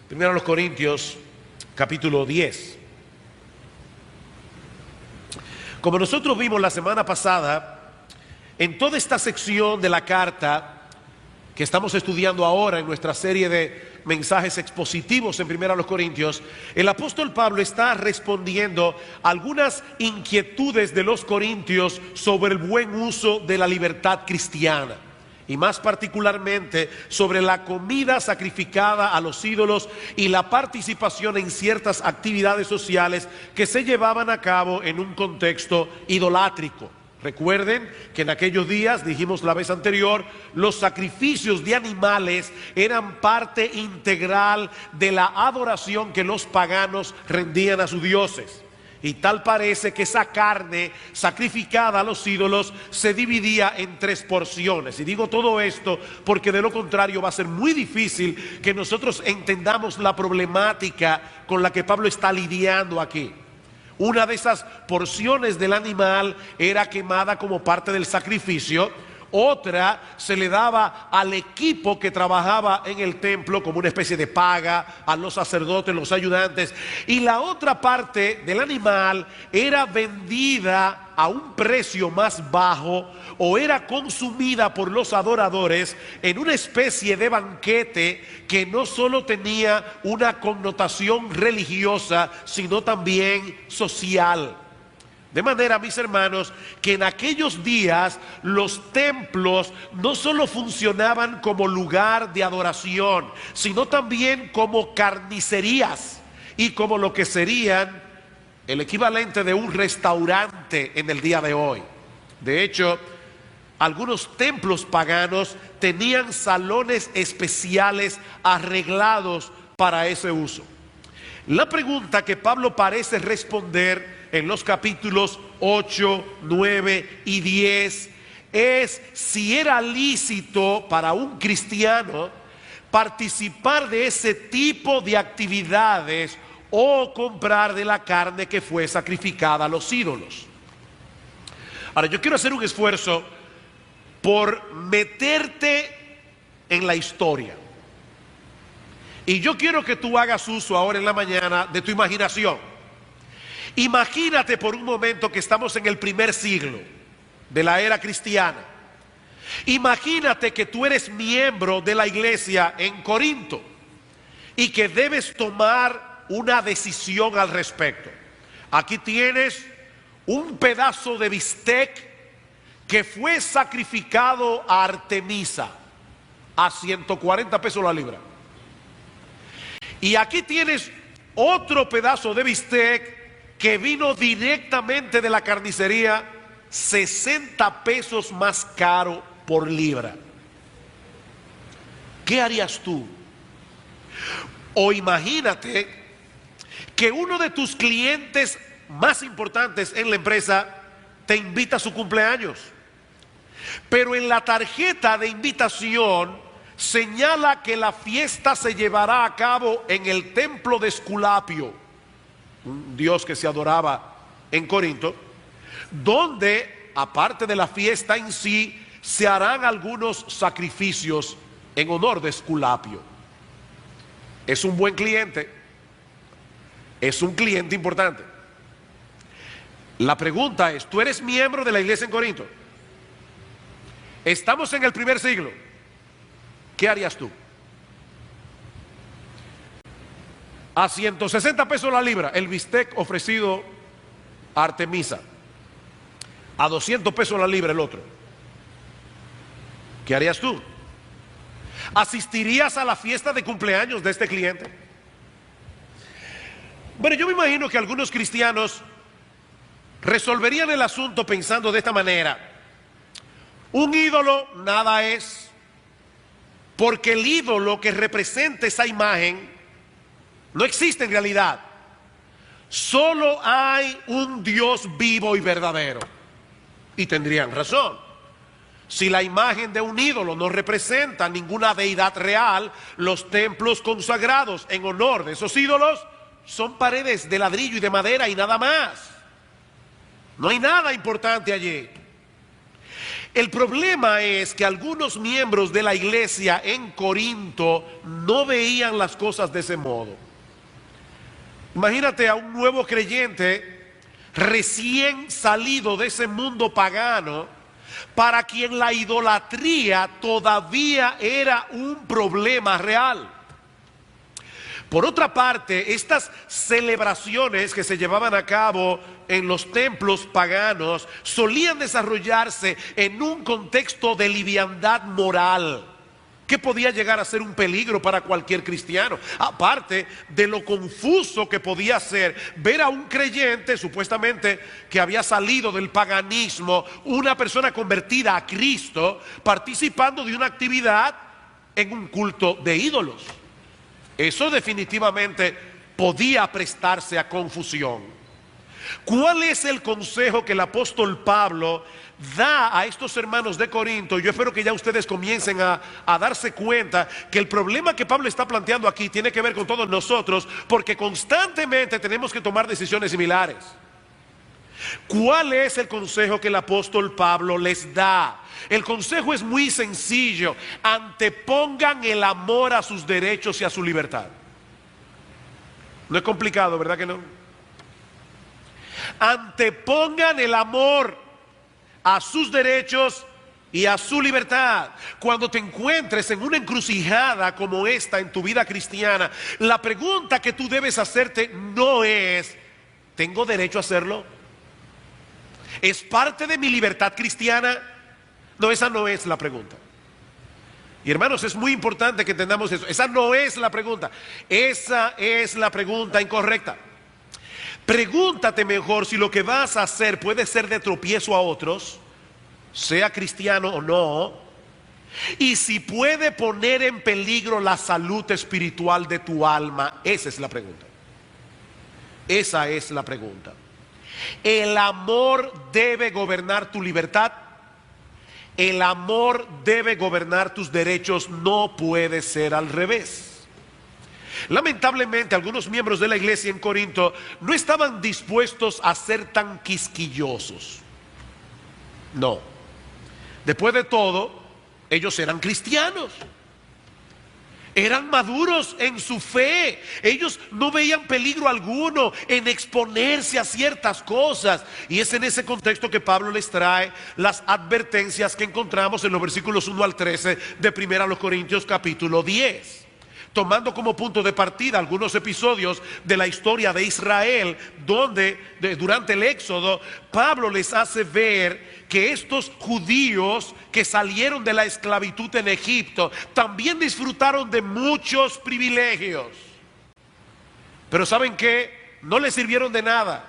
Primero a los Corintios, capítulo 10. Como nosotros vimos la semana pasada, en toda esta sección de la carta que estamos estudiando ahora en nuestra serie de mensajes expositivos en Primero a los Corintios, el apóstol Pablo está respondiendo a algunas inquietudes de los corintios sobre el buen uso de la libertad cristiana. Y más particularmente sobre la comida sacrificada a los ídolos y la participación en ciertas actividades sociales que se llevaban a cabo en un contexto idolátrico. Recuerden que en aquellos días, dijimos la vez anterior, los sacrificios de animales eran parte integral de la adoración que los paganos rendían a sus dioses. Y tal parece que esa carne sacrificada a los ídolos se dividía en 3 porciones. Y digo todo esto porque de lo contrario va a ser muy difícil que nosotros entendamos la problemática con la que Pablo está lidiando aquí. Una de esas porciones del animal era quemada como parte del sacrificio. Otra se le daba al equipo que trabajaba en el templo como una especie de paga, a los sacerdotes, los ayudantes. Y la otra parte del animal era vendida a un precio más bajo o era consumida por los adoradores en una especie de banquete que no solo tenía una connotación religiosa, sino también social. De manera, mis hermanos, que en aquellos días los templos no solo funcionaban como lugar de adoración, sino también como carnicerías y como lo que serían el equivalente de un restaurante en el día de hoy. De hecho, algunos templos paganos tenían salones especiales arreglados para ese uso. La pregunta que Pablo parece responder en los capítulos 8, 9 y 10 es si era lícito para un cristiano participar de ese tipo de actividades o comprar de la carne que fue sacrificada a los ídolos. Ahora, yo quiero hacer un esfuerzo por meterte en la historia. Y yo quiero que tú hagas uso ahora en la mañana de tu imaginación. Imagínate por un momento que estamos en el primer siglo de la era cristiana. Imagínate que tú eres miembro de la iglesia en Corinto y que debes tomar una decisión al respecto. Aquí tienes un pedazo de bistec que fue sacrificado a Artemisa a 140 pesos la libra. Y aquí tienes otro pedazo de bistec que vino directamente de la carnicería, 60 pesos más caro por libra. ¿Qué harías tú? O imagínate que uno de tus clientes más importantes en la empresa te invita a su cumpleaños, pero en la tarjeta de invitación señala que la fiesta se llevará a cabo en el templo de Esculapio, un dios que se adoraba en Corinto, donde aparte de la fiesta en sí se harán algunos sacrificios en honor de Esculapio. Es un buen cliente, es un cliente importante. La pregunta es, ¿tú eres miembro de la iglesia en Corinto? Estamos en el primer siglo. ¿Qué harías tú? A 160 pesos la libra, el bistec ofrecido a Artemisa. A 200 pesos la libra el otro. ¿Qué harías tú? ¿Asistirías a la fiesta de cumpleaños de este cliente? Bueno, yo me imagino que algunos cristianos resolverían el asunto pensando de esta manera: un ídolo nada es, porque el ídolo que representa esa imagen no existe en realidad. Solo hay un Dios vivo y verdadero. Y tendrían razón. Si la imagen de un ídolo no representa ninguna deidad real, los templos consagrados en honor de esos ídolos son paredes de ladrillo y de madera y nada más. No hay nada importante allí. El problema es que algunos miembros de la iglesia en Corinto no veían las cosas de ese modo. Imagínate a un nuevo creyente recién salido de ese mundo pagano, para quien la idolatría todavía era un problema real. Por otra parte, estas celebraciones que se llevaban a cabo en los templos paganos solían desarrollarse en un contexto de liviandad moral que podía llegar a ser un peligro para cualquier cristiano, aparte de lo confuso que podía ser ver a un creyente supuestamente que había salido del paganismo, una persona convertida a Cristo, participando de una actividad en un culto de ídolos. Eso definitivamente podía prestarse a confusión. ¿Cuál es el consejo que el apóstol Pablo da a estos hermanos de Corinto? Yo espero que ya ustedes comiencen a darse cuenta que el problema que Pablo está planteando aquí tiene que ver con todos nosotros, porque constantemente tenemos que tomar decisiones similares. ¿Cuál es el consejo que el apóstol Pablo les da? El consejo es muy sencillo: antepongan el amor a sus derechos y a su libertad. No es complicado, ¿verdad que no? Antepongan el amor a sus derechos y a su libertad. Cuando te encuentres en una encrucijada como esta en tu vida cristiana, la pregunta que tú debes hacerte no es: ¿tengo derecho a hacerlo? ¿Es parte de mi libertad cristiana? No, esa no es la pregunta. Y hermanos, es muy importante que entendamos eso. Esa no es la pregunta. Esa es la pregunta incorrecta. Pregúntate mejor si lo que vas a hacer puede ser de tropiezo a otros, sea cristiano o no, y si puede poner en peligro la salud espiritual de tu alma. Esa es la pregunta. Esa es la pregunta. El amor debe gobernar tu libertad. El amor debe gobernar tus derechos. No puede ser al revés. Lamentablemente, algunos miembros de la iglesia en Corinto no estaban dispuestos a ser tan quisquillosos. No. Después de todo, ellos eran cristianos. Eran maduros en su fe. Ellos no veían peligro alguno en exponerse a ciertas cosas. Y es en ese contexto que Pablo les trae las advertencias que encontramos en los versículos 1 al 13 de 1 Corintios capítulo 10. Tomando como punto de partida algunos episodios de la historia de Israel, donde durante el Éxodo Pablo les hace ver que estos judíos que salieron de la esclavitud en Egipto también disfrutaron de muchos privilegios. Pero ¿saben qué? No les sirvieron de nada.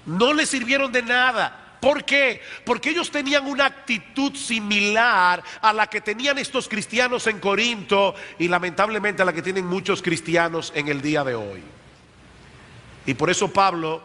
No les sirvieron de nada. ¿Por qué? Porque ellos tenían una actitud similar a la que tenían estos cristianos en Corinto y lamentablemente a la que tienen muchos cristianos en el día de hoy. Y por eso Pablo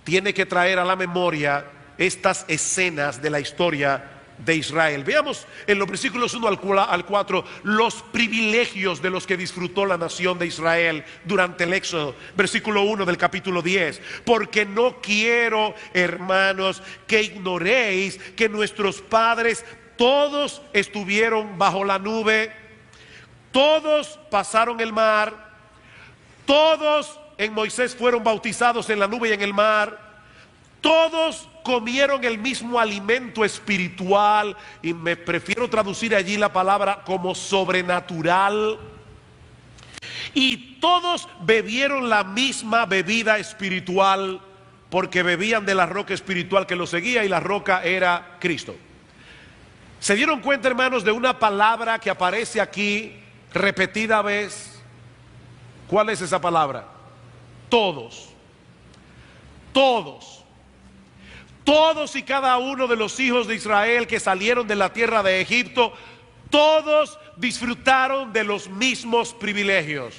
tiene que traer a la memoria estas escenas de la historia de Israel. Veamos en los versículos 1 al 4 los privilegios de los que disfrutó la nación de Israel durante el Éxodo. Versículo 1 del capítulo 10: porque no quiero, hermanos, que ignoréis que nuestros padres todos estuvieron bajo la nube, todos pasaron el mar, todos en Moisés fueron bautizados en la nube y en el mar, todos comieron el mismo alimento espiritual, y me prefiero traducir allí la palabra como sobrenatural, y todos bebieron la misma bebida espiritual, porque bebían de la roca espiritual que los seguía, y la roca era Cristo. ¿Se dieron cuenta, hermanos, de una palabra que aparece aquí repetida vez? ¿Cuál es esa palabra? Todos. Todos. Todos y cada uno de los hijos de Israel que salieron de la tierra de Egipto, todos disfrutaron de los mismos privilegios.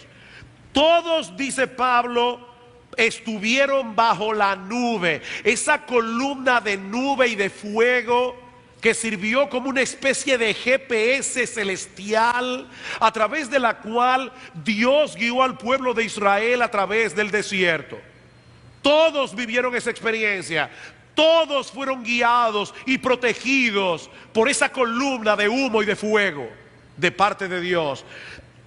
Todos, dice Pablo, estuvieron bajo la nube, esa columna de nube y de fuego que sirvió como una especie de GPS celestial, a través de la cual Dios guió al pueblo de Israel a través del desierto. Todos vivieron esa experiencia. Todos fueron guiados y protegidos por esa columna de humo y de fuego de parte de Dios.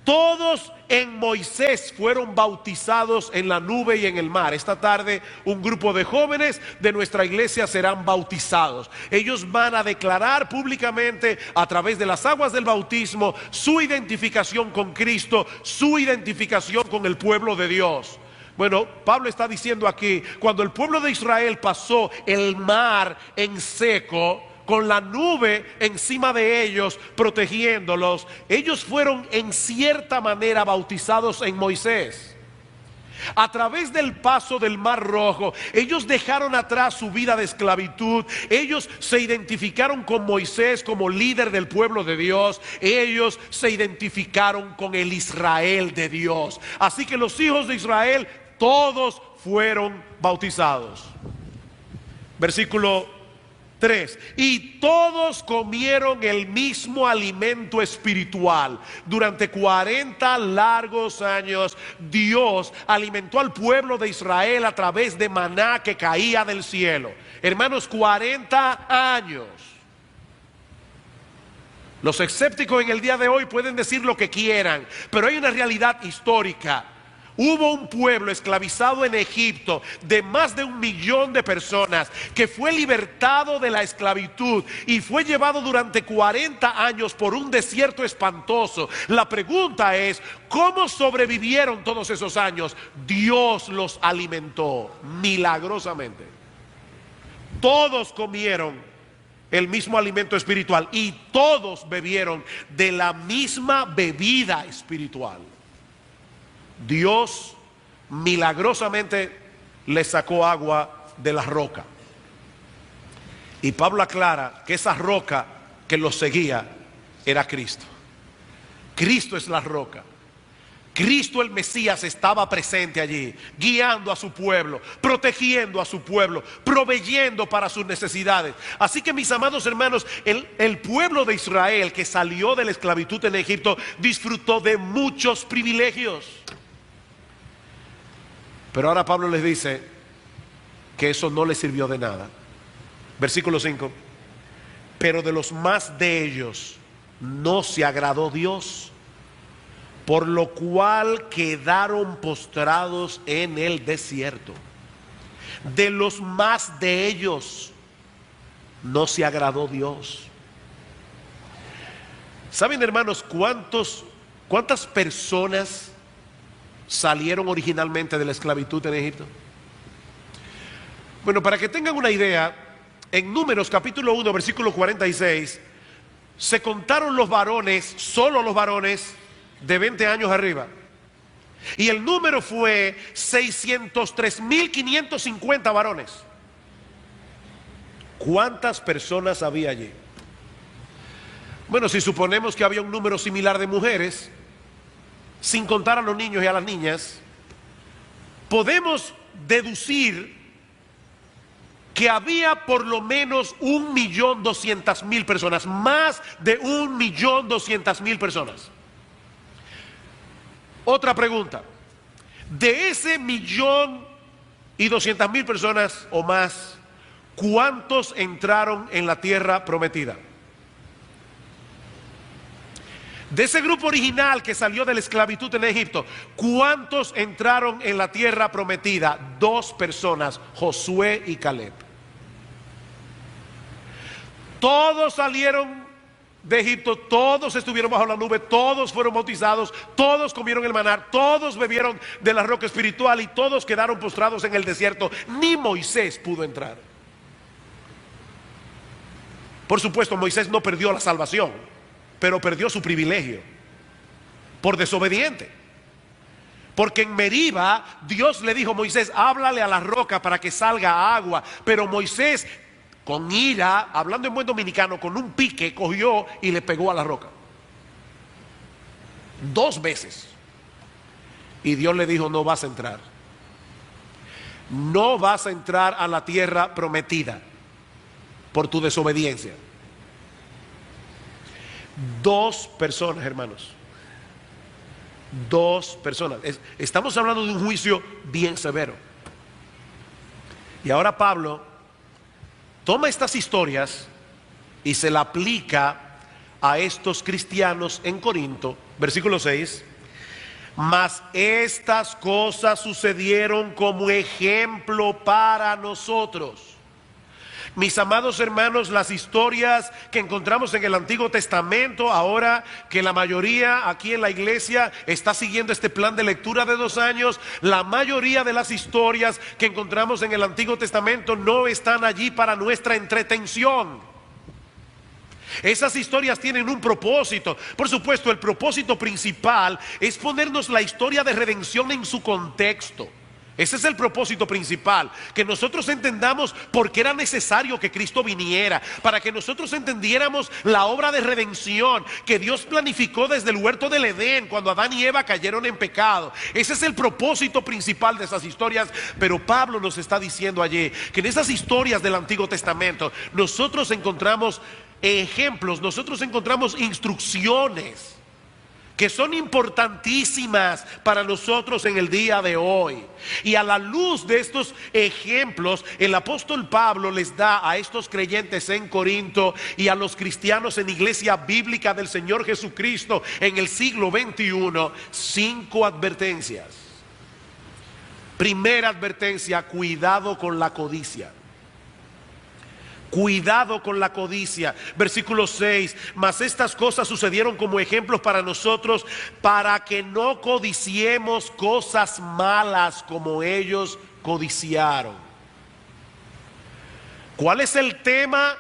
Todos en Moisés fueron bautizados en la nube y en el mar. Esta tarde un grupo de jóvenes de nuestra iglesia serán bautizados. Ellos van a declarar públicamente a través de las aguas del bautismo su identificación con Cristo, su identificación con el pueblo de Dios. Bueno, Pablo está diciendo aquí, cuando el pueblo de Israel pasó el mar en seco, con la nube encima de ellos, protegiéndolos, ellos fueron en cierta manera bautizados en Moisés. A través del paso del Mar Rojo, ellos dejaron atrás su vida de esclavitud. Ellos se identificaron con Moisés como líder del pueblo de Dios. Ellos se identificaron con el Israel de Dios. Así que los hijos de Israel, todos fueron bautizados. Versículo 3. Y todos comieron el mismo alimento espiritual. Durante 40 largos años Dios alimentó al pueblo de Israel a través de maná que caía del cielo. Hermanos, 40 años. Los escépticos en el día de hoy pueden decir lo que quieran, pero hay una realidad histórica. Hubo un pueblo esclavizado en Egipto de más de 1 millón de personas que fue libertado de la esclavitud y fue llevado durante 40 años por un desierto espantoso. La pregunta es, ¿cómo sobrevivieron todos esos años? Dios los alimentó milagrosamente. Todos comieron el mismo alimento espiritual y todos bebieron de la misma bebida espiritual. Dios milagrosamente le sacó agua de la roca. Y Pablo aclara que esa roca que los seguía era Cristo. Cristo es la roca. Cristo el Mesías estaba presente allí, guiando a su pueblo, protegiendo a su pueblo, proveyendo para sus necesidades. Así que, mis amados hermanos, el pueblo de Israel que salió de la esclavitud en Egipto disfrutó de muchos privilegios. Pero ahora Pablo les dice que eso no les sirvió de nada. Versículo 5. Pero de los más de ellos no se agradó Dios, por lo cual quedaron postrados en el desierto. De los más de ellos no se agradó Dios. ¿Saben, hermanos, cuántas personas salieron originalmente de la esclavitud en Egipto? Bueno, para que tengan una idea, en Números capítulo 1 versículo 46 se contaron los varones, solo los varones de 20 años arriba, y el número fue 603.550 varones. ¿Cuántas personas había allí? Bueno, si suponemos que había un número similar de mujeres, sin contar a los niños y a las niñas, podemos deducir que había por lo menos 1.200.000 personas, más de 1.200.000 personas. Otra pregunta: de ese 1.200.000 personas o más, ¿cuántos entraron en la tierra prometida? De ese grupo original que salió de la esclavitud en Egipto, ¿cuántos entraron en la tierra prometida? 2 personas, Josué y Caleb. Todos salieron de Egipto, todos estuvieron bajo la nube, todos fueron bautizados, todos comieron el maná, todos bebieron de la roca espiritual y todos quedaron postrados en el desierto. Ni Moisés pudo entrar. Por supuesto, Moisés no perdió la salvación, pero perdió su privilegio por desobediente. Porque en Meriba Dios le dijo a Moisés: háblale a la roca para que salga agua. Pero Moisés, con ira, hablando en buen dominicano, con un pique cogió y le pegó a la roca 2 veces. Y Dios le dijo: no vas a entrar. No vas a entrar a la tierra prometida por tu desobediencia. 2 personas, hermanos. 2 personas. Estamos hablando de un juicio bien severo. Y ahora Pablo toma estas historias y se la aplica a estos cristianos en Corinto. Versículo 6. Mas estas cosas sucedieron como ejemplo para nosotros. Mis amados hermanos, las historias que encontramos en el Antiguo Testamento, ahora que la mayoría aquí en la iglesia está siguiendo este plan de lectura de 2 años, la mayoría de las historias que encontramos en el Antiguo Testamento no están allí para nuestra entretención. Esas historias tienen un propósito. Por supuesto, el propósito principal es ponernos la historia de redención en su contexto. Ese es el propósito principal, que nosotros entendamos por qué era necesario que Cristo viniera, para que nosotros entendiéramos la obra de redención que Dios planificó desde el huerto del Edén, cuando Adán y Eva cayeron en pecado. Ese es el propósito principal de esas historias. Pero Pablo nos está diciendo allí que en esas historias del Antiguo Testamento nosotros encontramos ejemplos, nosotros encontramos instrucciones que son importantísimas para nosotros en el día de hoy. Y a la luz de estos ejemplos, el apóstol Pablo les da a estos creyentes en Corinto y a los cristianos en Iglesia Bíblica del Señor Jesucristo en el siglo XXI 5 advertencias. Primera advertencia: cuidado con la codicia. Cuidado con la codicia. Versículo 6. Mas estas cosas sucedieron como ejemplos para nosotros, para que no codiciemos cosas malas como ellos codiciaron. ¿Cuál es el tema?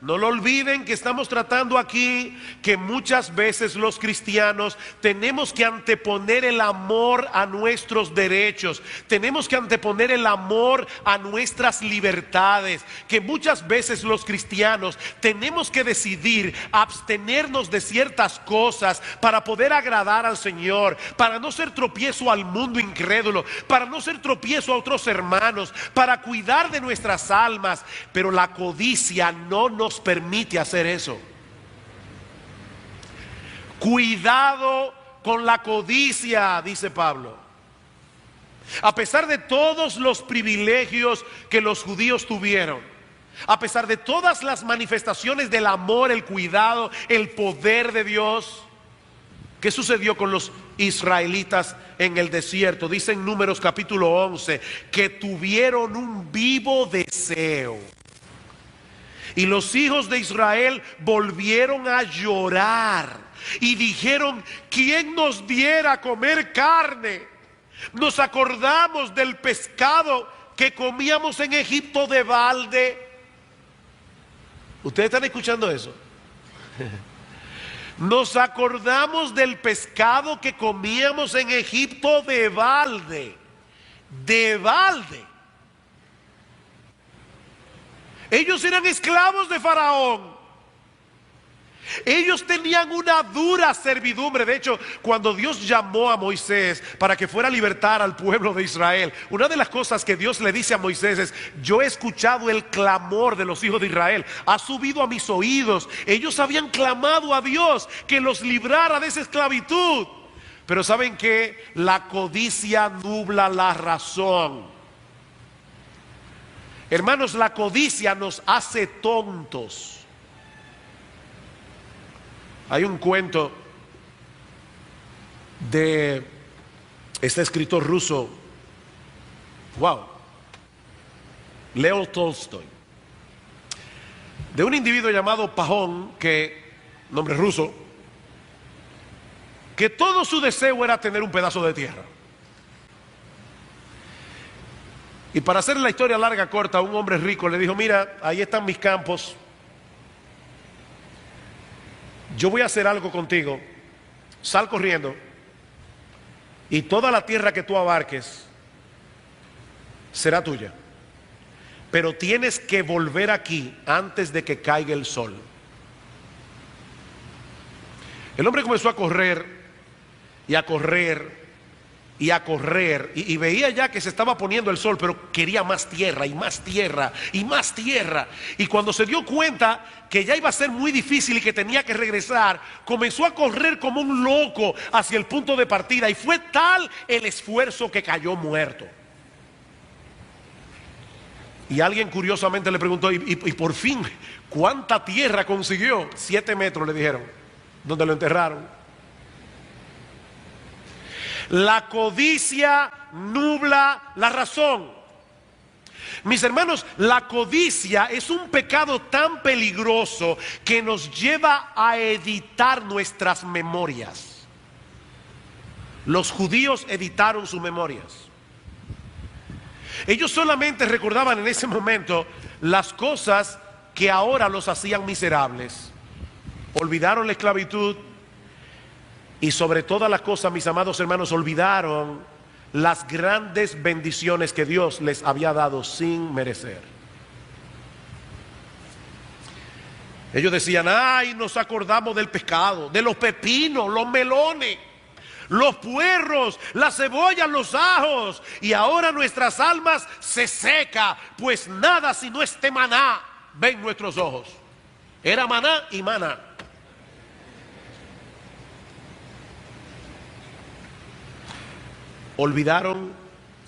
No lo olviden que estamos tratando aquí que muchas veces los cristianos tenemos que anteponer el amor a nuestros derechos, tenemos que anteponer el amor a nuestras libertades, que muchas veces los cristianos tenemos que decidir abstenernos de ciertas cosas para poder agradar al Señor, para no ser tropiezo al mundo incrédulo, para no ser tropiezo a otros hermanos, para cuidar de nuestras almas. Pero la codicia no nos permite hacer eso. Cuidado con la codicia, dice Pablo. A pesar de todos los privilegios que los judíos tuvieron, a pesar de todas las manifestaciones del amor, el cuidado, el poder de Dios, ¿qué sucedió con los israelitas en el desierto? Dice en Números capítulo 11 que tuvieron un vivo deseo. Y los hijos de Israel volvieron a llorar y dijeron: ¿quién nos diera a comer carne? Nos acordamos del pescado que comíamos en Egipto de balde. ¿Ustedes están escuchando eso? Nos acordamos del pescado que comíamos en Egipto de balde. De balde. Ellos eran esclavos de Faraón. Ellos tenían una dura servidumbre. De hecho, cuando Dios llamó a Moisés para que fuera a libertar al pueblo de Israel, una de las cosas que Dios le dice a Moisés es: yo he escuchado el clamor de los hijos de Israel, ha subido a mis oídos. Ellos habían clamado a Dios que los librara de esa esclavitud. Pero ¿saben qué? La codicia nubla la razón. Hermanos, la codicia nos hace tontos. Hay un cuento de este escritor ruso, Leo Tolstoy, de un individuo llamado Pajón, nombre ruso, que todo su deseo era tener un pedazo de tierra. Y para hacer la historia larga corta, un hombre rico le dijo: mira, ahí están mis campos, yo voy a hacer algo contigo, sal corriendo y toda la tierra que tú abarques será tuya, pero tienes que volver aquí antes de que caiga el sol. El hombre comenzó a correr y a correr y a correr, y veía ya que se estaba poniendo el sol, pero quería más tierra y más tierra y más tierra. Y cuando se dio cuenta que ya iba a ser muy difícil y que tenía que regresar, comenzó a correr como un loco hacia el punto de partida, y fue tal el esfuerzo que cayó muerto. Y alguien curiosamente le preguntó, y por fin, ¿cuánta tierra consiguió? 7 metros, le dijeron, donde lo enterraron. La codicia nubla la razón. Mis hermanos, la codicia es un pecado tan peligroso que nos lleva a editar nuestras memorias. Los judíos editaron sus memorias. Ellos solamente recordaban en ese momento las cosas que ahora los hacían miserables. Olvidaron la esclavitud y sobre todas las cosas, mis amados hermanos, olvidaron las grandes bendiciones que Dios les había dado sin merecer. Ellos decían, ay, nos acordamos del pescado, de los pepinos, los melones, los puerros, las cebollas, los ajos, y ahora nuestras almas se seca, pues nada sino este maná ven nuestros ojos. Era maná y maná. Olvidaron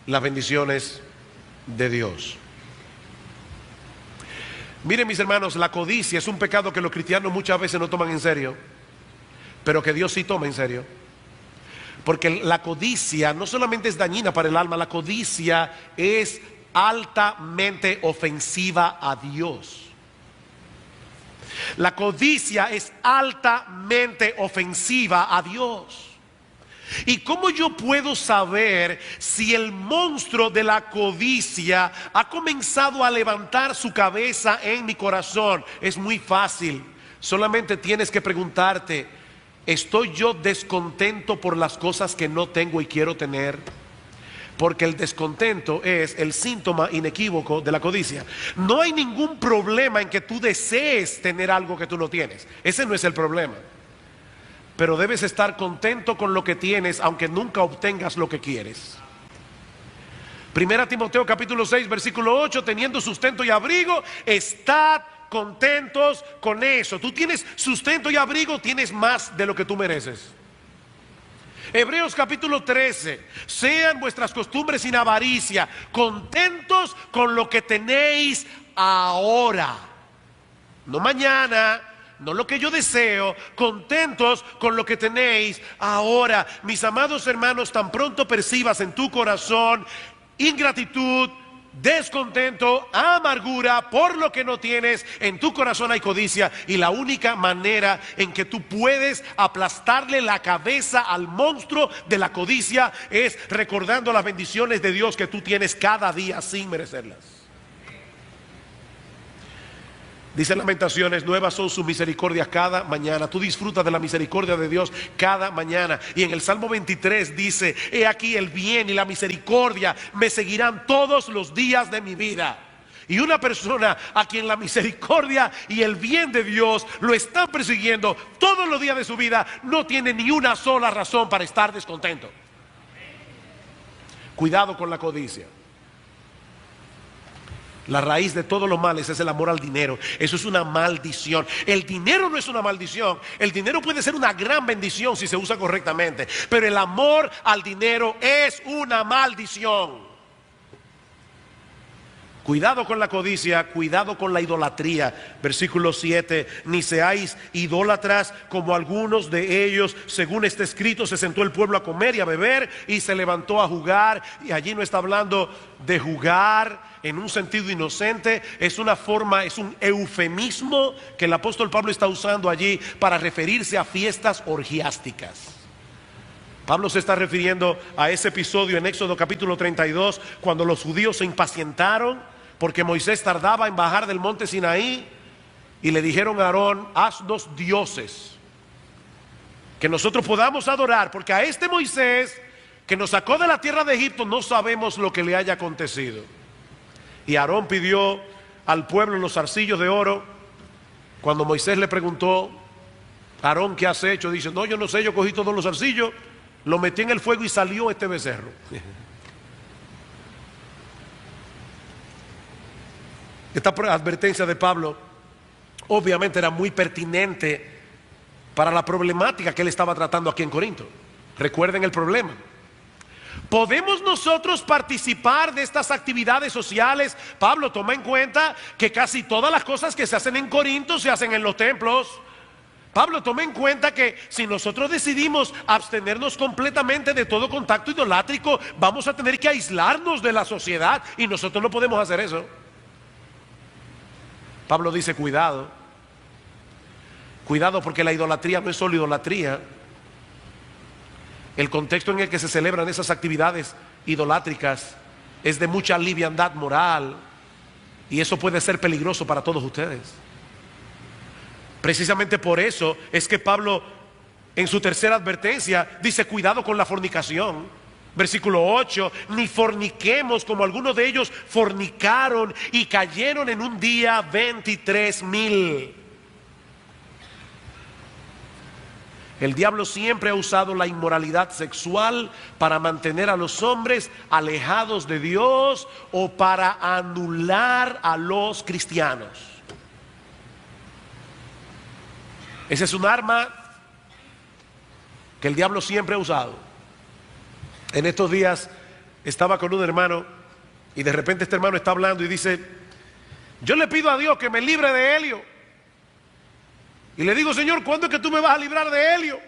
las bendiciones de Dios. Miren, mis hermanos, la codicia es un pecado que los cristianos muchas veces no toman en serio, pero que Dios sí toma en serio. Porque la codicia no solamente es dañina para el alma, la codicia es altamente ofensiva a Dios. La codicia es altamente ofensiva a Dios. ¿Y cómo yo puedo saber si el monstruo de la codicia ha comenzado a levantar su cabeza en mi corazón? Es muy fácil. Solamente tienes que preguntarte, ¿estoy yo descontento por las cosas que no tengo y quiero tener? Porque el descontento es el síntoma inequívoco de la codicia. No hay ningún problema en que tú desees tener algo que tú no tienes. Ese no es el problema. Pero debes estar contento con lo que tienes, aunque nunca obtengas lo que quieres. Primera Timoteo capítulo 6 versículo 8, teniendo sustento y abrigo, estad contentos con eso. Tú tienes sustento y abrigo, tienes más de lo que tú mereces. Hebreos capítulo 13, sean vuestras costumbres sin avaricia, contentos con lo que tenéis ahora, no mañana, no lo que yo deseo, contentos con lo que tenéis ahora. Mis amados hermanos, tan pronto percibas en tu corazón ingratitud, descontento, amargura por lo que no tienes, en tu corazón hay codicia. Y la única manera en que tú puedes aplastarle la cabeza al monstruo de la codicia es recordando las bendiciones de Dios que tú tienes cada día sin merecerlas. Dice Lamentaciones, nuevas son sus misericordias cada mañana. Tú disfrutas de la misericordia de Dios cada mañana. Y en el Salmo 23 dice, he aquí el bien y la misericordia me seguirán todos los días de mi vida. Y una persona a quien la misericordia y el bien de Dios lo están persiguiendo todos los días de su vida, no tiene ni una sola razón para estar descontento. Cuidado con la codicia. La raíz de todos los males es el amor al dinero. Eso es una maldición. El dinero no es una maldición. El dinero puede ser una gran bendición si se usa correctamente, pero el amor al dinero es una maldición. Cuidado con la codicia, cuidado con la idolatría. Versículo 7, ni seáis idólatras como algunos de ellos. Según está escrito, se sentó el pueblo a comer y a beber y se levantó a jugar. Y allí no está hablando de jugar en un sentido inocente. Es una forma, es un eufemismo que el apóstol Pablo está usando allí para referirse a fiestas orgiásticas. Pablo se está refiriendo a ese episodio en Éxodo capítulo 32, cuando los judíos se impacientaron porque Moisés tardaba en bajar del monte Sinaí, y le dijeron a Aarón, haznos dioses que nosotros podamos adorar, porque a este Moisés que nos sacó de la tierra de Egipto no sabemos lo que le haya acontecido. Y Aarón pidió al pueblo los zarcillos de oro. Cuando Moisés le preguntó, Aarón, ¿qué has hecho? Dice, no, yo no sé, yo cogí todos los zarcillos, lo metí en el fuego y salió este becerro. Esta advertencia de Pablo obviamente era muy pertinente para la problemática que él estaba tratando aquí en Corinto. Recuerden el problema. ¿Podemos nosotros participar de estas actividades sociales? Pablo toma en cuenta que casi todas las cosas que se hacen en Corinto se hacen en los templos. Pablo toma en cuenta que si nosotros decidimos abstenernos completamente de todo contacto idolátrico, vamos a tener que aislarnos de la sociedad, y nosotros no podemos hacer eso. Pablo dice: cuidado, cuidado, porque la idolatría no es solo idolatría. El contexto en el que se celebran esas actividades idolátricas es de mucha liviandad moral, y eso puede ser peligroso para todos ustedes. Precisamente por eso es que Pablo, en su tercera advertencia, dice: cuidado con la fornicación. Versículo 8: ni forniquemos como algunos de ellos fornicaron y cayeron en un día 23,000. El diablo siempre ha usado la inmoralidad sexual para mantener a los hombres alejados de Dios o para anular a los cristianos. Ese es un arma que el diablo siempre ha usado. En estos días estaba con un hermano y de repente este hermano está hablando y dice: yo le pido a Dios que me libre de Helio. Y le digo: Señor, ¿cuándo es que tú me vas a librar de Helio?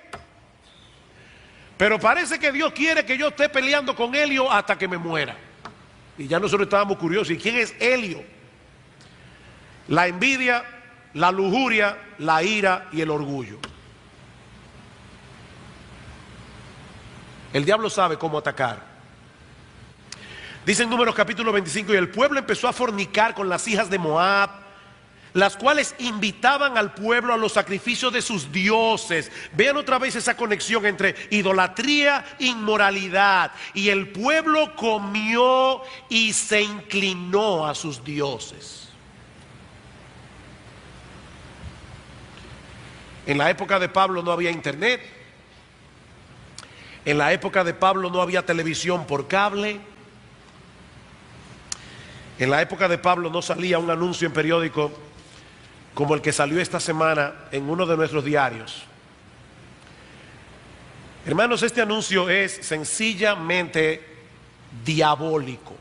Pero parece que Dios quiere que yo esté peleando con Helio hasta que me muera. Y ya nosotros estábamos curiosos: ¿y quién es Helio? La envidia, la lujuria, la ira y el orgullo. El diablo sabe cómo atacar. Dice en Números capítulo 25: y el pueblo empezó a fornicar con las hijas de Moab, las cuales invitaban al pueblo a los sacrificios de sus dioses. Vean otra vez esa conexión entre idolatría e inmoralidad. Y el pueblo comió y se inclinó a sus dioses. En la época de Pablo no había internet. En la época de Pablo no había televisión por cable. En la época de Pablo no salía un anuncio en periódico como el que salió esta semana en uno de nuestros diarios. Hermanos, este anuncio es sencillamente diabólico.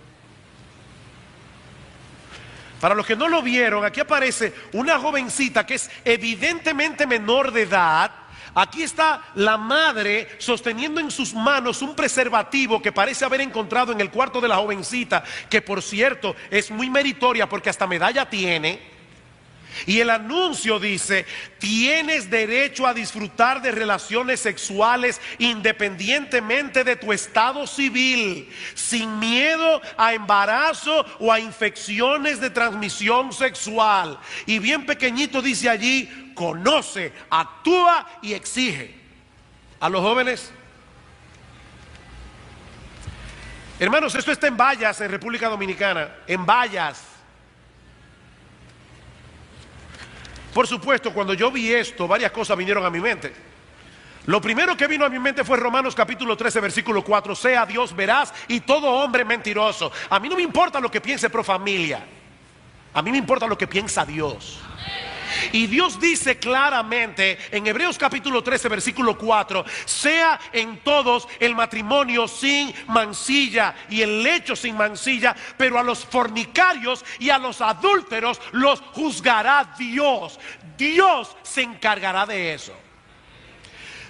Para los que no lo vieron, aquí aparece una jovencita que es evidentemente menor de edad. Aquí está la madre sosteniendo en sus manos un preservativo que parece haber encontrado en el cuarto de la jovencita, que por cierto es muy meritoria porque hasta medalla tiene. Y el anuncio dice: tienes derecho a disfrutar de relaciones sexuales independientemente de tu estado civil, sin miedo a embarazo o a infecciones de transmisión sexual. Y bien pequeñito dice allí: conoce, actúa y exige. A los jóvenes, hermanos, esto está en Vallas, en República Dominicana, en Vallas. Por supuesto, cuando yo vi esto, varias cosas vinieron a mi mente. Lo primero que vino a mi mente fue Romanos capítulo 13, versículo 4: sea Dios veraz y todo hombre mentiroso. A mí no me importa lo que piense Pro Familia, a mí me importa lo que piensa Dios. Y Dios dice claramente en Hebreos capítulo 13 versículo 4: sea en todos el matrimonio sin mancilla y el lecho sin mancilla, pero a los fornicarios y a los adúlteros los juzgará Dios. Dios se encargará de eso.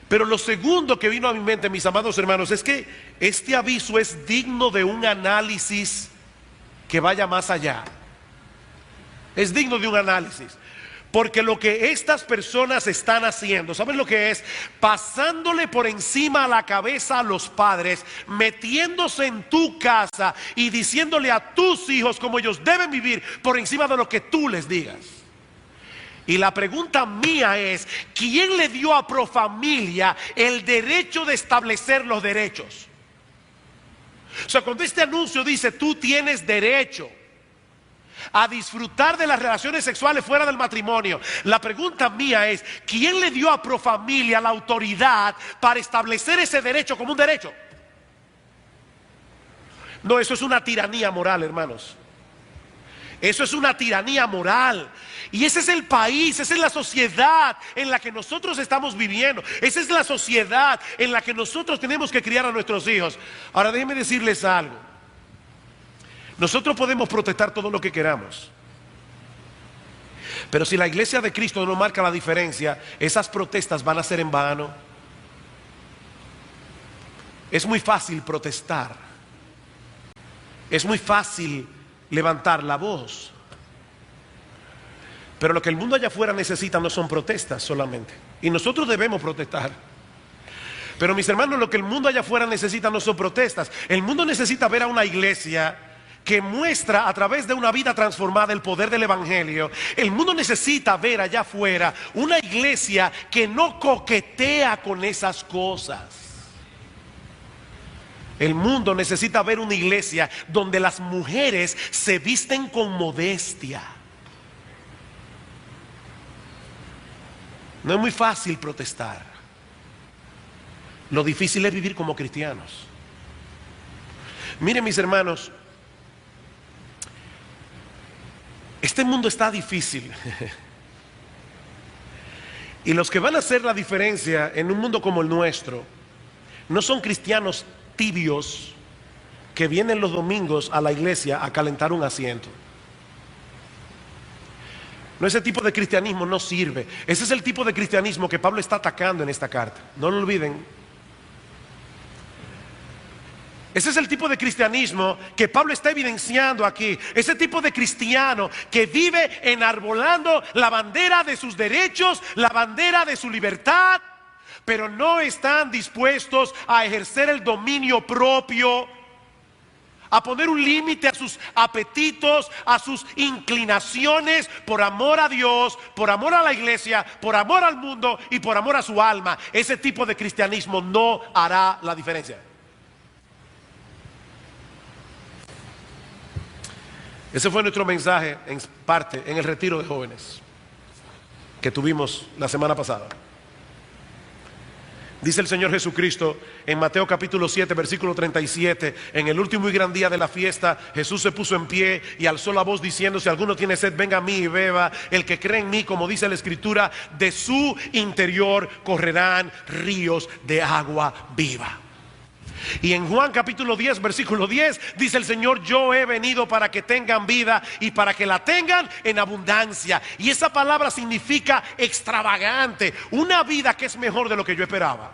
Pero lo segundo que vino a mi mente, mis amados hermanos, es que este aviso es digno de un análisis que vaya más allá. Es digno de un análisis. Porque lo que estas personas están haciendo, ¿saben lo que es? Pasándole por encima a la cabeza a los padres, metiéndose en tu casa y diciéndole a tus hijos cómo ellos deben vivir por encima de lo que tú les digas. Y la pregunta mía es: ¿quién le dio a Pro Familia el derecho de establecer los derechos? O sea, cuando este anuncio dice: tú tienes derecho a disfrutar de las relaciones sexuales fuera del matrimonio, la pregunta mía es: ¿quién le dio a Pro Familia la autoridad para establecer ese derecho como un derecho? No, eso es una tiranía moral, hermanos. Eso es una tiranía moral. Y ese es el país, esa es la sociedad en la que nosotros estamos viviendo. Esa es la sociedad en la que nosotros tenemos que criar a nuestros hijos. Ahora déjenme decirles algo. Nosotros podemos protestar todo lo que queramos. Pero si la iglesia de Cristo no marca la diferencia, esas protestas van a ser en vano. Es muy fácil protestar. Es muy fácil levantar la voz. Pero lo que el mundo allá afuera necesita no son protestas solamente. Y nosotros debemos protestar. Pero mis hermanos, lo que el mundo allá afuera necesita no son protestas. El mundo necesita ver a una iglesia que muestra a través de una vida transformada el poder del evangelio. El mundo necesita ver allá afuera una iglesia que no coquetea con esas cosas. El mundo necesita ver una iglesia donde las mujeres se visten con modestia. No es muy fácil protestar. Lo difícil es vivir como cristianos. Miren, mis hermanos, este mundo está difícil. Y los que van a hacer la diferencia en un mundo como el nuestro no son cristianos tibios que vienen los domingos a la iglesia a calentar un asiento. No, ese tipo de cristianismo no sirve. Ese es el tipo de cristianismo que Pablo está atacando en esta carta. No lo olviden. Ese es el tipo de cristianismo que Pablo está evidenciando aquí. Ese tipo de cristiano que vive enarbolando la bandera de sus derechos, la bandera de su libertad, pero no están dispuestos a ejercer el dominio propio, a poner un límite a sus apetitos, a sus inclinaciones, por amor a Dios, por amor a la iglesia, por amor al mundo y por amor a su alma. Ese tipo de cristianismo no hará la diferencia. Ese fue nuestro mensaje en parte en el retiro de jóvenes que tuvimos la semana pasada. Dice el Señor Jesucristo en Mateo capítulo 7, versículo 37, en el último y gran día de la fiesta, Jesús se puso en pie y alzó la voz diciendo: si alguno tiene sed, venga a mí y beba. El que cree en mí, como dice la Escritura, de su interior correrán ríos de agua viva. Y en Juan capítulo 10, versículo 10, dice el Señor: yo he venido para que tengan vida y para que la tengan en abundancia. Y esa palabra significa extravagante, una vida que es mejor de lo que yo esperaba.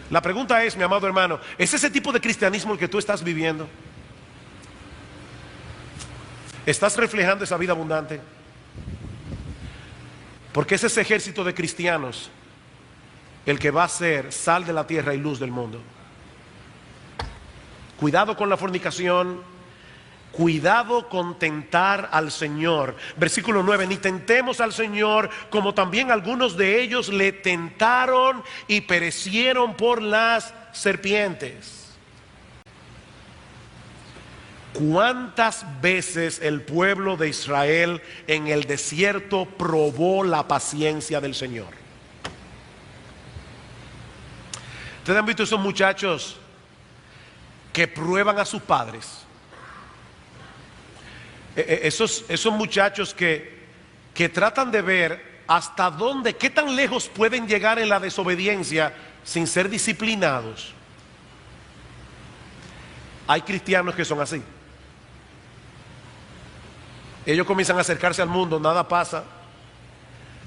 La pregunta es, mi amado hermano, ¿es ese tipo de cristianismo el que tú estás viviendo? ¿Estás reflejando esa vida abundante? Porque es ese ejército de cristianos el que va a ser sal de la tierra y luz del mundo. Cuidado con la fornicación, cuidado con tentar al Señor. Versículo 9, ni tentemos al Señor como también algunos de ellos le tentaron y perecieron por las serpientes. ¿Cuántas veces el pueblo de Israel en el desierto probó la paciencia del Señor? ¿Ustedes han visto esos muchachos que prueban a sus padres? Esos muchachos que tratan de ver hasta dónde, qué tan lejos pueden llegar en la desobediencia sin ser disciplinados. Hay cristianos que son así. Ellos comienzan a acercarse al mundo, nada pasa.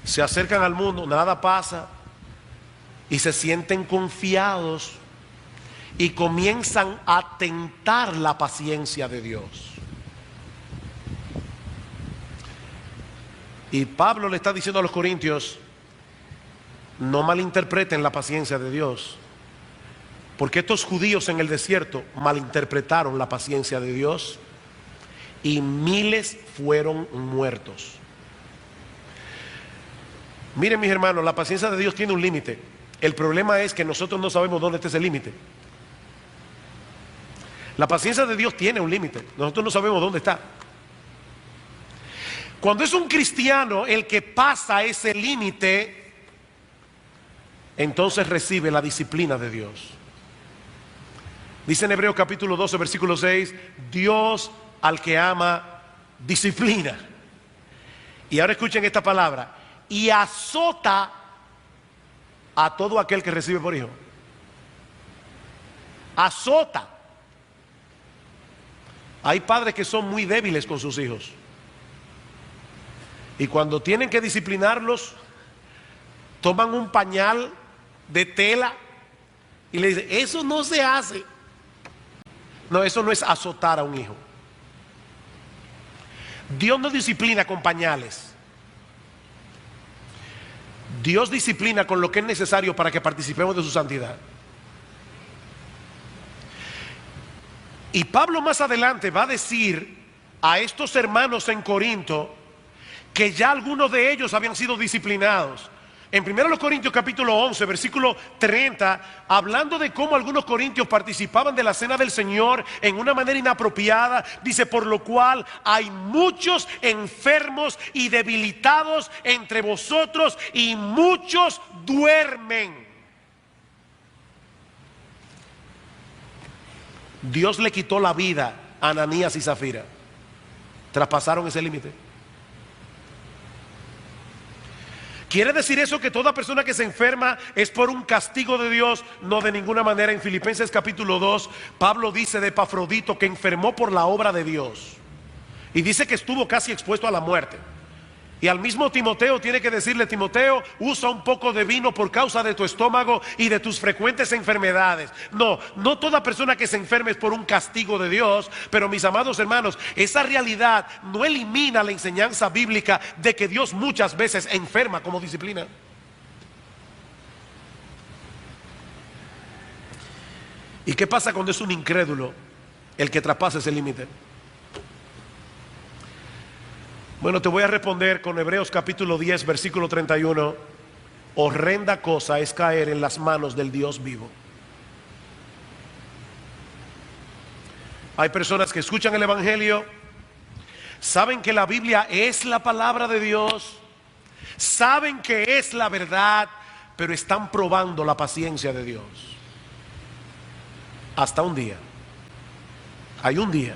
Se acercan al mundo, nada pasa. Y se sienten confiados y comienzan a tentar la paciencia de Dios. Y Pablo le está diciendo a los corintios: no malinterpreten la paciencia de Dios, porque estos judíos en el desierto malinterpretaron la paciencia de Dios y miles fueron muertos. Miren, mis hermanos, la paciencia de Dios tiene un límite. El problema es que nosotros no sabemos dónde está ese límite. La paciencia de Dios tiene un límite. Nosotros no sabemos dónde está. Cuando es un cristiano el que pasa ese límite, entonces recibe la disciplina de Dios. Dice en Hebreos capítulo 12, versículo 6: Dios al que ama, disciplina. Y ahora escuchen esta palabra: y azota a todo aquel que recibe por hijo. Azota. Hay padres que son muy débiles con sus hijos, y cuando tienen que disciplinarlos, toman un pañal de tela y le dicen: eso no se hace. No, eso no es azotar a un hijo. Dios no disciplina con pañales. Dios disciplina con lo que es necesario para que participemos de su santidad. Y Pablo más adelante va a decir a estos hermanos en Corinto que ya algunos de ellos habían sido disciplinados. En 1 Corintios capítulo 11, versículo 30, hablando de cómo algunos corintios participaban de la cena del Señor en una manera inapropiada, dice: por lo cual hay muchos enfermos y debilitados entre vosotros, y muchos duermen. Dios le quitó la vida a Ananías y Zafira. Traspasaron ese límite. ¿Quiere decir eso que toda persona que se enferma es por un castigo de Dios? No, de ninguna manera. En Filipenses capítulo 2, Pablo dice de Epafrodito que enfermó por la obra de Dios, y dice que estuvo casi expuesto a la muerte. Y al mismo Timoteo tiene que decirle: Timoteo, usa un poco de vino por causa de tu estómago y de tus frecuentes enfermedades. No, no toda persona que se enferme es por un castigo de Dios. Pero mis amados hermanos, esa realidad no elimina la enseñanza bíblica de que Dios muchas veces enferma como disciplina. ¿Y qué pasa cuando es un incrédulo el que traspasa ese límite? Bueno, te voy a responder con Hebreos capítulo 10, versículo 31. Horrenda cosa es caer en las manos del Dios vivo. Hay personas que escuchan el Evangelio, saben que la Biblia es la palabra de Dios, saben que es la verdad, pero están probando la paciencia de Dios. Hasta un día. Hay un día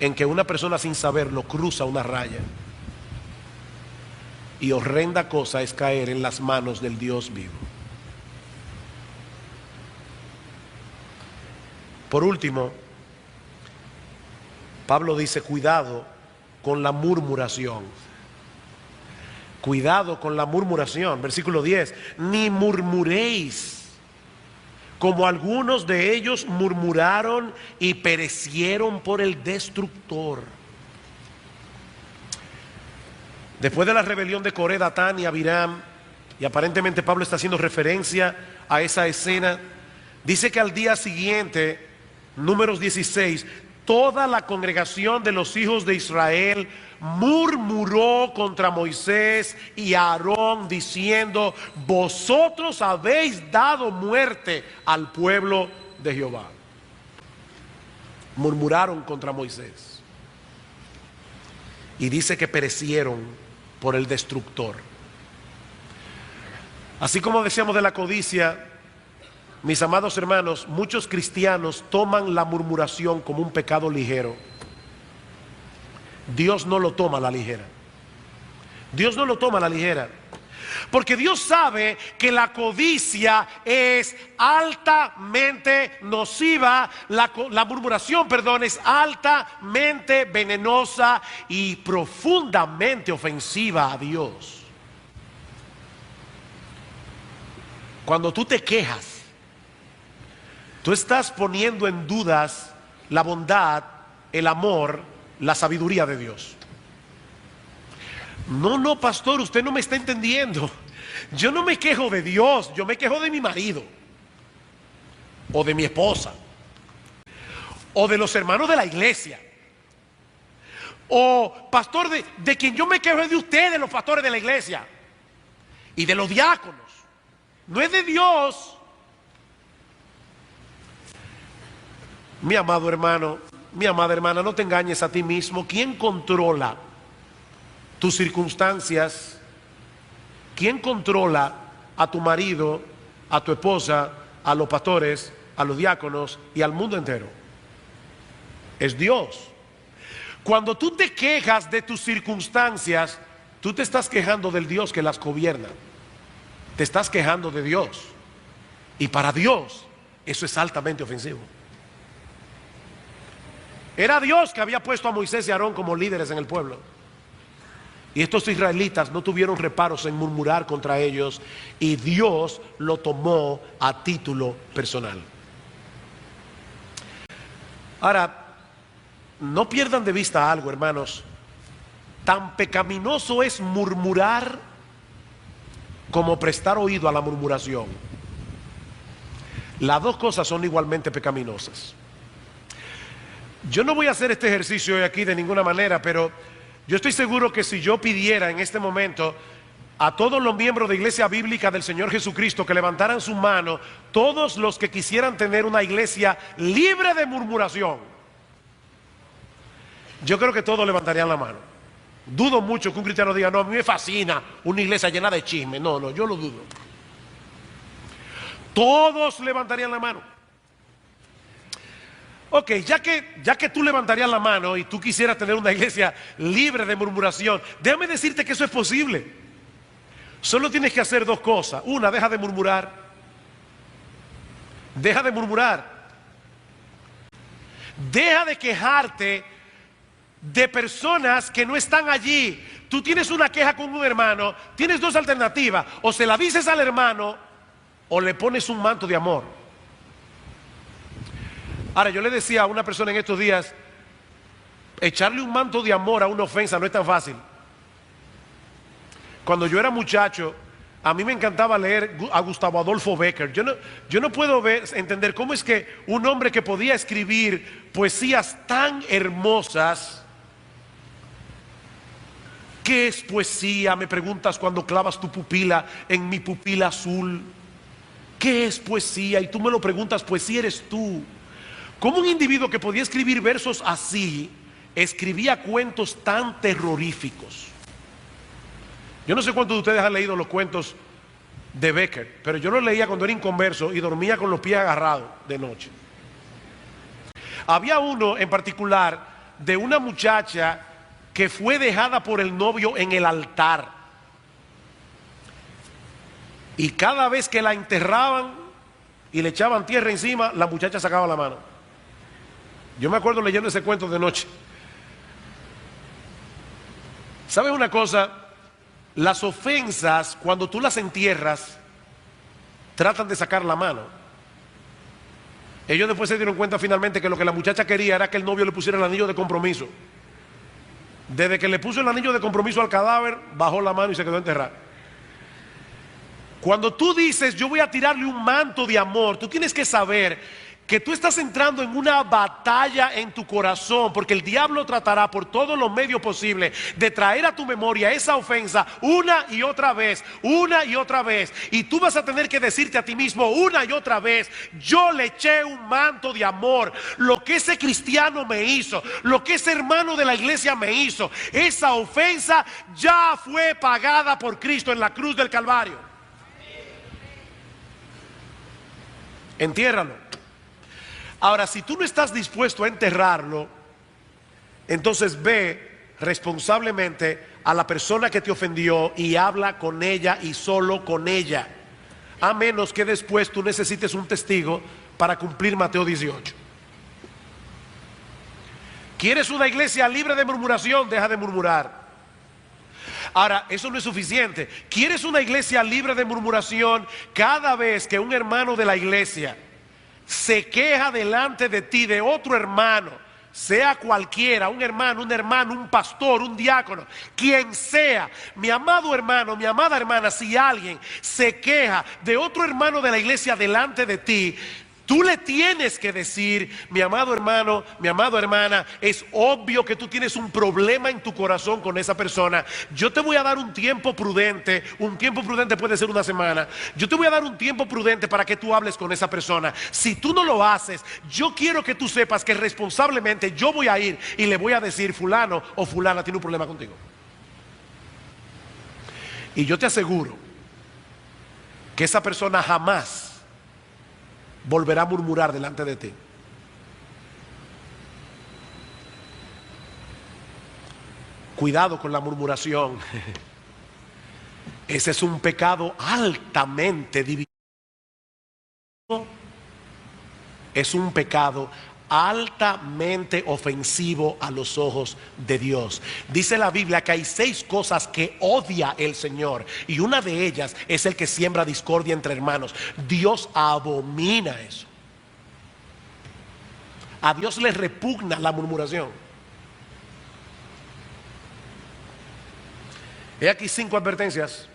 en que una persona sin saberlo cruza una raya, y horrenda cosa es caer en las manos del Dios vivo. Por último, Pablo dice: cuidado con la murmuración. Cuidado con la murmuración. Versículo 10: ni murmuréis, como algunos de ellos murmuraron y perecieron por el destructor. Después de la rebelión de Coré, Datán y Abiram, y aparentemente Pablo está haciendo referencia a esa escena, dice que al día siguiente, Números 16, toda la congregación de los hijos de Israel murmuró contra Moisés y Aarón, diciendo: vosotros habéis dado muerte al pueblo de Jehová. Murmuraron contra Moisés, y dice que perecieron por el destructor. Así como decíamos de la codicia, mis amados hermanos, muchos cristianos toman la murmuración como un pecado ligero. Dios no lo toma a la ligera. Dios no lo toma a la ligera, porque Dios sabe que la codicia es altamente nociva. La murmuración, perdón, es altamente venenosa y profundamente ofensiva a Dios. Cuando tú te quejas, tú estás poniendo en dudas la bondad, el amor, la sabiduría de Dios. No, pastor, usted no me está entendiendo. Yo no me quejo de Dios, yo me quejo de mi marido, o de mi esposa, o de los hermanos de la iglesia. O pastor, de quien yo me quejo es de ustedes, los pastores de la iglesia, y de los diáconos. No es de Dios. Mi amado hermano, mi amada hermana, no te engañes a ti mismo. ¿Quién controla tus circunstancias? ¿Quién controla a tu marido, a tu esposa, a los pastores, a los diáconos y al mundo entero? Es Dios. Cuando tú te quejas de tus circunstancias, tú te estás quejando del Dios que las gobierna. Te estás quejando de Dios. Y para Dios eso es altamente ofensivo. Era Dios que había puesto a Moisés y Aarón como líderes en el pueblo. Y estos israelitas no tuvieron reparos en murmurar contra ellos, y Dios lo tomó a título personal. Ahora, no pierdan de vista algo, hermanos. Tan pecaminoso es murmurar como prestar oído a la murmuración. Las dos cosas son igualmente pecaminosas. Yo no voy a hacer este ejercicio hoy aquí de ninguna manera, pero yo estoy seguro que si yo pidiera en este momento a todos los miembros de Iglesia Bíblica del Señor Jesucristo que levantaran su mano, todos los que quisieran tener una iglesia libre de murmuración, yo creo que todos levantarían la mano. Dudo mucho que un cristiano diga, no, a mí me fascina una iglesia llena de chisme. No, yo lo dudo. Todos levantarían la mano. Ok, ya que tú levantarías la mano y tú quisieras tener una iglesia libre de murmuración, déjame decirte que eso es posible. Solo tienes que hacer dos cosas. Una, deja de murmurar. Deja de murmurar. Deja de quejarte de personas que no están allí. Tú tienes una queja con un hermano, tienes dos alternativas: o se la dices al hermano o le pones un manto de amor. Ahora, yo le decía a una persona en estos días, echarle un manto de amor a una ofensa no es tan fácil. Cuando yo era muchacho, a mí me encantaba leer a Gustavo Adolfo Bécquer. Yo no puedo entender cómo es que un hombre que podía escribir poesías tan hermosas. ¿Qué es poesía? Me preguntas cuando clavas tu pupila en mi pupila azul. ¿Qué es poesía? Y tú me lo preguntas, poesía eres tú. ¿Cómo un individuo que podía escribir versos así escribía cuentos tan terroríficos? Yo no sé cuántos de ustedes han leído los cuentos de Bécquer, pero yo los leía cuando era inconverso y dormía con los pies agarrados de noche. Había uno en particular de una muchacha que fue dejada por el novio en el altar, y cada vez que la enterraban y le echaban tierra encima, la muchacha sacaba la mano. Yo me acuerdo leyendo ese cuento de noche. ¿Sabes una cosa? Las ofensas, cuando tú las entierras, tratan de sacar la mano. Ellos después se dieron cuenta finalmente que lo que la muchacha quería era que el novio le pusiera el anillo de compromiso. Desde que le puso el anillo de compromiso al cadáver, bajó la mano y se quedó enterrada. Cuando tú dices, yo voy a tirarle un manto de amor, tú tienes que saber que tú estás entrando en una batalla en tu corazón, porque el diablo tratará por todos los medios posibles de traer a tu memoria esa ofensa una y otra vez, y tú vas a tener que decirte a ti mismo una y otra vez, yo le eché un manto de amor, lo que ese cristiano me hizo, lo que ese hermano de la iglesia me hizo, esa ofensa ya fue pagada por Cristo en la cruz del Calvario. Entiérralo. Ahora, si tú no estás dispuesto a enterrarlo, entonces ve responsablemente a la persona que te ofendió y habla con ella y solo con ella, a menos que después tú necesites un testigo para cumplir Mateo 18. ¿Quieres una iglesia libre de murmuración? Deja de murmurar. Ahora, eso no es suficiente. ¿Quieres una iglesia libre de murmuración? Cada vez que un hermano de la iglesia se queja delante de ti de otro hermano, sea cualquiera, un hermano, un pastor, un diácono, quien sea, mi amado hermano, mi amada hermana, si alguien se queja de otro hermano de la iglesia delante de ti, tú le tienes que decir, mi amado hermano, mi amada hermana, es obvio que tú tienes un problema en tu corazón con esa persona. Yo te voy a dar un tiempo prudente puede ser una semana. Yo te voy a dar un tiempo prudente para que tú hables con esa persona. Si tú no lo haces, yo quiero que tú sepas que responsablemente yo voy a ir y le voy a decir, fulano o fulana tiene un problema contigo. Y yo te aseguro que esa persona jamás volverá a murmurar delante de ti. Cuidado con la murmuración. Ese es un pecado altamente divisivo. Es un pecado altamente ofensivo a los ojos de Dios. Dice la Biblia que hay 6 cosas que odia el Señor, y una de ellas es el que siembra discordia entre hermanos. Dios abomina eso. A Dios le repugna la murmuración. He aquí 5 advertencias.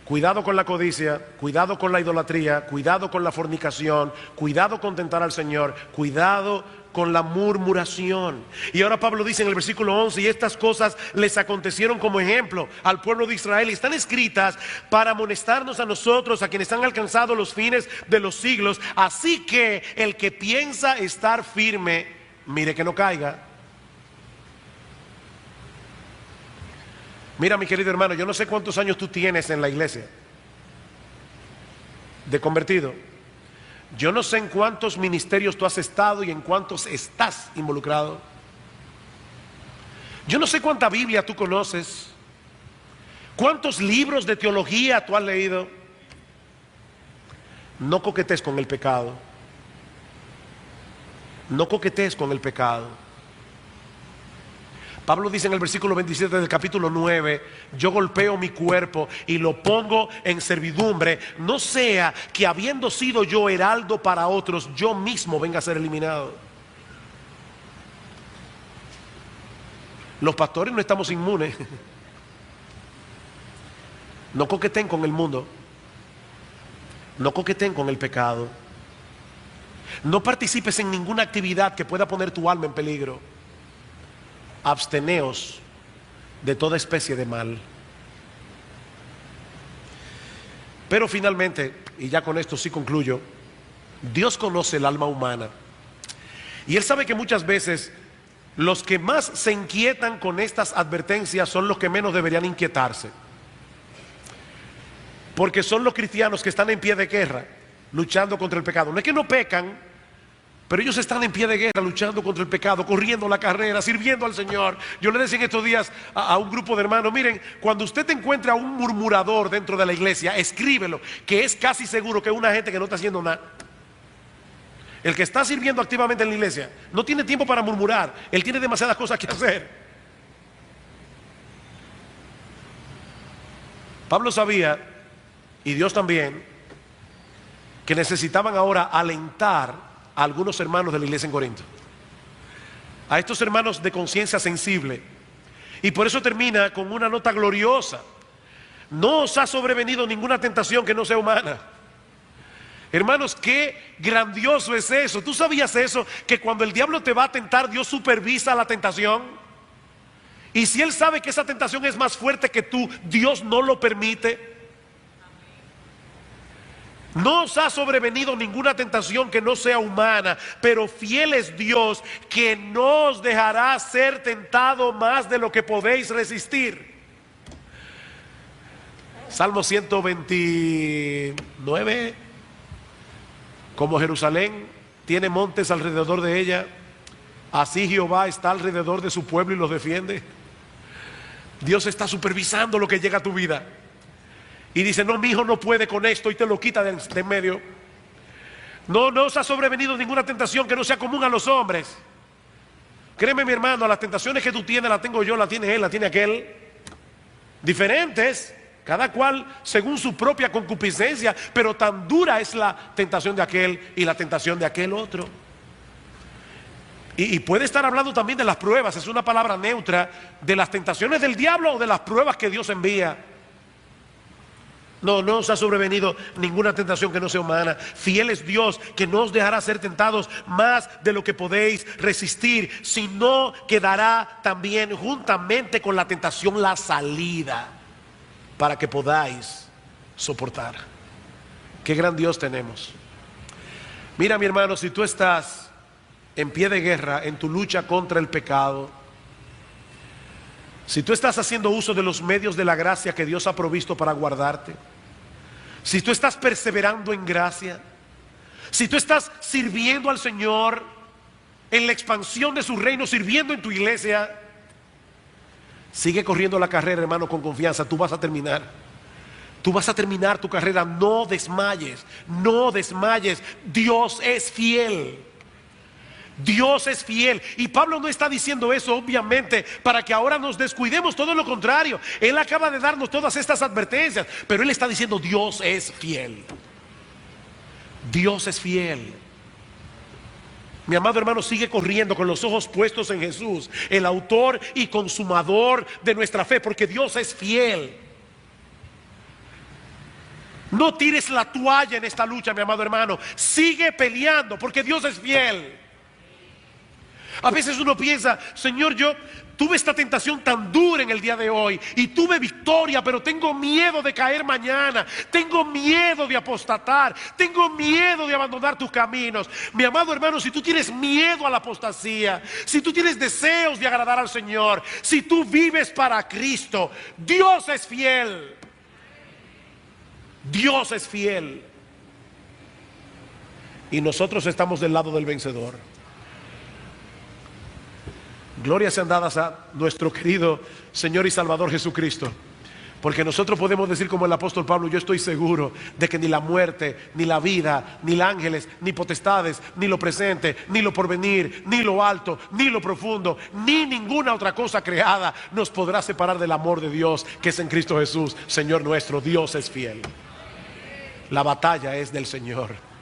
Cuidado con la codicia, cuidado con la idolatría, cuidado con la fornicación, cuidado con tentar al Señor, cuidado con la murmuración. Y ahora Pablo dice en el versículo 11, y estas cosas les acontecieron como ejemplo al pueblo de Israel, y están escritas para amonestarnos a nosotros, a quienes han alcanzado los fines de los siglos. Así que el que piensa estar firme, mire que no caiga. Mira, mi querido hermano, yo no sé cuántos años tú tienes en la iglesia de convertido. Yo no sé en cuántos ministerios tú has estado y en cuántos estás involucrado. Yo no sé cuánta Biblia tú conoces, cuántos libros de teología tú has leído. No coquetees con el pecado. No coquetees con el pecado. Pablo dice en el versículo 27 del capítulo 9, yo golpeo mi cuerpo y lo pongo en servidumbre, no sea que habiendo sido yo heraldo para otros, yo mismo venga a ser eliminado. Los pastores no estamos inmunes. No coqueten con el mundo. No coqueten con el pecado. No participes en ninguna actividad que pueda poner tu alma en peligro. Absteneos de toda especie de mal. Pero finalmente, y ya con esto sí concluyo, Dios conoce el alma humana. Y Él sabe que muchas veces los que más se inquietan con estas advertencias son los que menos deberían inquietarse. Porque son los cristianos que están en pie de guerra, luchando contra el pecado. No es que no pecan, pero ellos están en pie de guerra luchando contra el pecado, corriendo la carrera, sirviendo al Señor. Yo le decía en estos días a un grupo de hermanos, miren, cuando usted encuentre a un murmurador dentro de la iglesia, escríbelo, que es casi seguro que es una gente que no está haciendo nada. El que está sirviendo activamente en la iglesia no tiene tiempo para murmurar, él tiene demasiadas cosas que hacer. Pablo sabía, y Dios también, que necesitaban ahora alentar a algunos hermanos de la iglesia en Corinto, a estos hermanos de conciencia sensible, y por eso termina con una nota gloriosa: no os ha sobrevenido ninguna tentación que no sea humana. Hermanos, qué grandioso es eso. ¿Tú sabías eso? Que cuando el diablo te va a tentar, Dios supervisa la tentación, y si Él sabe que esa tentación es más fuerte que tú, Dios no lo permite. No os ha sobrevenido ninguna tentación que no sea humana, pero fiel es Dios, que no os dejará ser tentado más de lo que podéis resistir. Salmo 129. Como Jerusalén tiene montes alrededor de ella, así Jehová está alrededor de su pueblo y los defiende. Dios está supervisando lo que llega a tu vida. Y dice, no, mi hijo no puede con esto, y te lo quita de en medio. No os ha sobrevenido ninguna tentación que no sea común a los hombres. Créeme, mi hermano, las tentaciones que tú tienes las tengo yo, las tiene él, las tiene aquel. Diferentes, cada cual según su propia concupiscencia, pero tan dura es la tentación de aquel y la tentación de aquel otro. Y puede estar hablando también de las pruebas, es una palabra neutra, de las tentaciones del diablo o de las pruebas que Dios envía. No os ha sobrevenido ninguna tentación que no sea humana. Fiel es Dios, que no os dejará ser tentados más de lo que podéis resistir, sino que dará también juntamente con la tentación la salida para que podáis soportar. Qué gran Dios tenemos. Mira, mi hermano, si tú estás en pie de guerra en tu lucha contra el pecado, si tú estás haciendo uso de los medios de la gracia que Dios ha provisto para guardarte, si tú estás perseverando en gracia, si tú estás sirviendo al Señor en la expansión de su reino, sirviendo en tu iglesia, Sigue corriendo la carrera, hermano, con confianza. Tú vas a terminar. Tú vas a terminar tu carrera. No desmayes. No desmayes. Dios es fiel. Dios es fiel. Y Pablo no está diciendo eso obviamente para que ahora nos descuidemos, todo lo contrario. Él acaba de darnos todas estas advertencias, pero él está diciendo Dios es fiel. Dios es fiel. Mi amado hermano, sigue corriendo con los ojos puestos en Jesús, el autor y consumador de nuestra fe, porque Dios es fiel. No tires la toalla en esta lucha, mi amado hermano. Sigue peleando, porque Dios es fiel. A veces uno piensa, Señor, yo tuve esta tentación tan dura en el día de hoy y tuve victoria, pero tengo miedo de caer mañana, tengo miedo de apostatar, tengo miedo de abandonar tus caminos. Mi amado hermano, si tú tienes miedo a la apostasía, si tú tienes deseos de agradar al Señor, si tú vives para Cristo, Dios es fiel. Dios es fiel. Y nosotros estamos del lado del vencedor. Glorias sean dadas a nuestro querido Señor y Salvador Jesucristo. Porque nosotros podemos decir como el apóstol Pablo, yo estoy seguro de que ni la muerte, ni la vida, ni los ángeles, ni potestades, ni lo presente, ni lo porvenir, ni lo alto, ni lo profundo, ni ninguna otra cosa creada nos podrá separar del amor de Dios que es en Cristo Jesús, Señor nuestro. Dios es fiel. La batalla es del Señor.